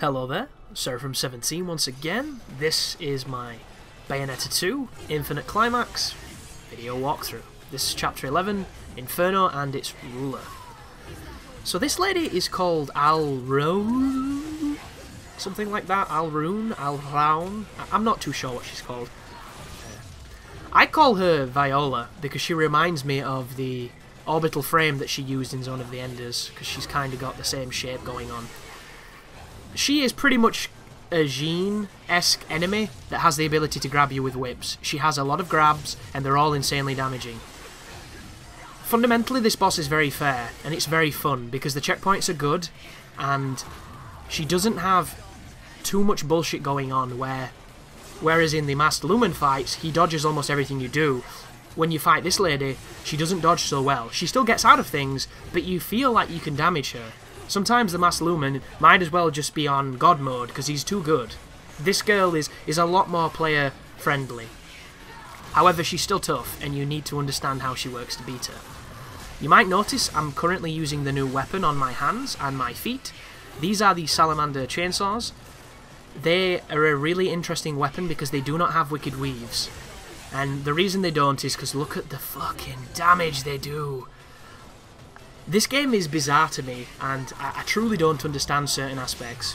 Hello there, From17 once again. This is my Bayonetta 2 Infinite Climax video walkthrough. This is Chapter 11, Inferno and its ruler. So this lady is called Alroon, something like that, Alroon. I'm not too sure what she's called. I call her Viola because she reminds me of the orbital frame that she used in Zone of the Enders, because she's kind of got the same shape going on. She is pretty much a Jean-esque enemy that has the ability to grab you with whips. She has a lot of grabs, and they're all insanely damaging. Fundamentally, this boss is very fair, and it's very fun, because the checkpoints are good, and she doesn't have too much bullshit going on, whereas in the Master Lumen fights, he dodges almost everything you do. When you fight this lady, she doesn't dodge so well. She still gets out of things, but you feel like you can damage her. Sometimes the Master Lumen might as well just be on God mode, because he's too good. This girl is a lot more player-friendly. However, she's still tough, and you need to understand how she works to beat her. You might notice I'm currently using the new weapon on my hands and my feet. These are the Salamander chainsaws. They are a really interesting weapon because they do not have wicked weaves. And the reason they don't is because look at the fucking damage they do. This game is bizarre to me, and I truly don't understand certain aspects.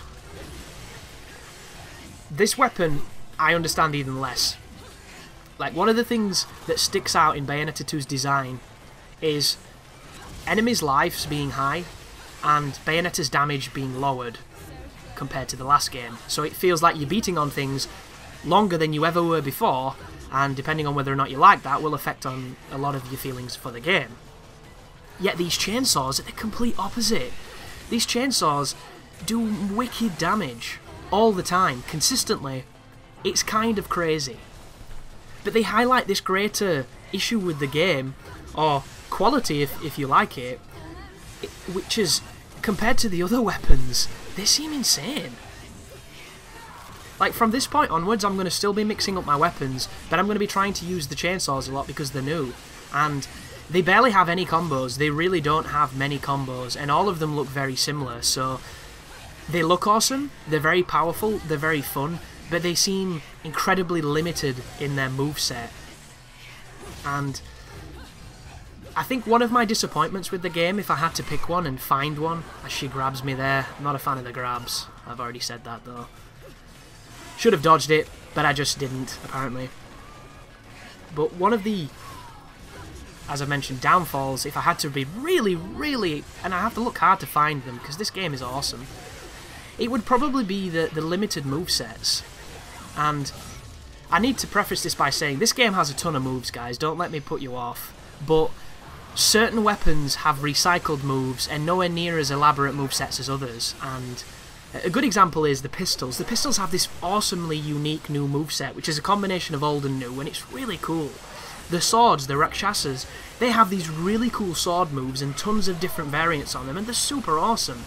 This weapon, I understand even less. Like, one of the things that sticks out in Bayonetta 2's design is enemies' lives being high, and Bayonetta's damage being lowered compared to the last game. So it feels like you're beating on things longer than you ever were before, and depending on whether or not you like that, will affect on a lot of your feelings for the game. Yet these chainsaws are the complete opposite. These chainsaws do wicked damage all the time, consistently. It's kind of crazy. But they highlight this greater issue with the game, or quality if you like it, which is, compared to the other weapons, they seem insane. Like, from this point onwards, I'm going to still be mixing up my weapons, but I'm going to be trying to use the chainsaws a lot because they're new. And they barely have any combos. They really don't have many combos, and all of them look very similar. So they look awesome, they're very powerful, they're very fun, but they seem incredibly limited in their moveset. And I think one of my disappointments with the game, if I had to pick one and find one, as she grabs me there, I'm not a fan of the grabs. I've already said that though. Should have dodged it, but I just didn't, apparently. But one of the, as I mentioned, downfalls, if I had to be really, and I have to look hard to find them, because this game is awesome, it would probably be the limited movesets. And I need to preface this by saying, this game has a ton of moves, guys, don't let me put you off. But certain weapons have recycled moves, and nowhere near as elaborate movesets as others, and a good example is the pistols. The pistols have this awesomely unique new moveset, which is a combination of old and new, and it's really cool. The swords, the Rakshasas, they have these really cool sword moves and tons of different variants on them, and they're super awesome.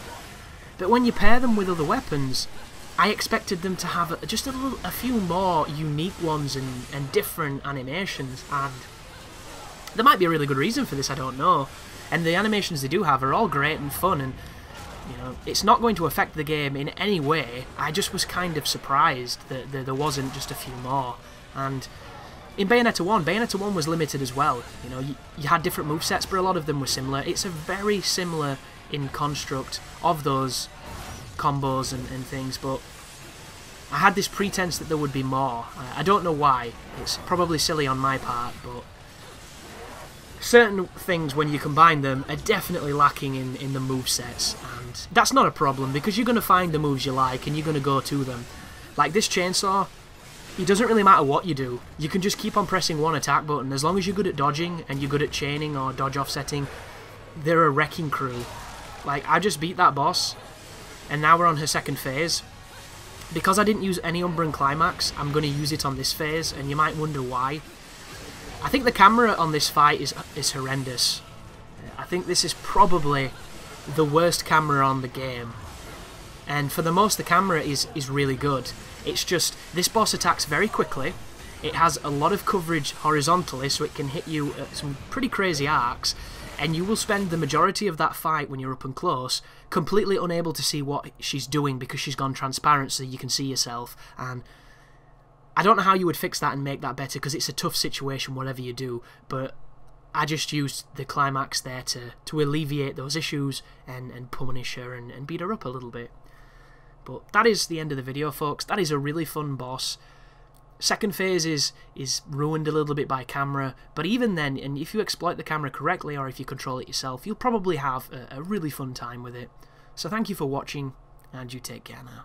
But when you pair them with other weapons, I expected them to have just a few more unique ones and different animations, and there might be a really good reason for this, I don't know. And the animations they do have are all great and fun, and you know, it's not going to affect the game in any way. I just was kind of surprised that there wasn't just a few more. And in Bayonetta 1 was limited as well. You know, you had different movesets, but a lot of them were similar. It's a very similar in construct of those combos and things, but I had this pretense that there would be more. I don't know why. It's probably silly on my part, but certain things, when you combine them, are definitely lacking in the movesets, and that's not a problem, because you're going to find the moves you like, and you're going to go to them. Like this chainsaw, it doesn't really matter what you do. You can just keep on pressing one attack button. As long as you're good at dodging, and you're good at chaining or dodge offsetting, they're a wrecking crew. Like, I just beat that boss, and now we're on her second phase. Because I didn't use any Umbran Climax, I'm going to use it on this phase, and you might wonder why. I think the camera on this fight is horrendous. I think this is probably the worst camera on the game. And for the most, the camera is really good. It's just, this boss attacks very quickly. It has a lot of coverage horizontally, so it can hit you at some pretty crazy arcs. and you will spend the majority of that fight when you're up and close completely unable to see what she's doing because she's gone transparent so you can see yourself. And I don't know how you would fix that and make that better, because it's a tough situation whatever you do, but I just used the climax there to alleviate those issues and punish her and beat her up a little bit. But that is the end of the video, folks. That is a really fun boss. Second phase is ruined a little bit by camera, but even then, and if you exploit the camera correctly or if you control it yourself, you'll probably have a really fun time with it. So thank you for watching, and you take care now.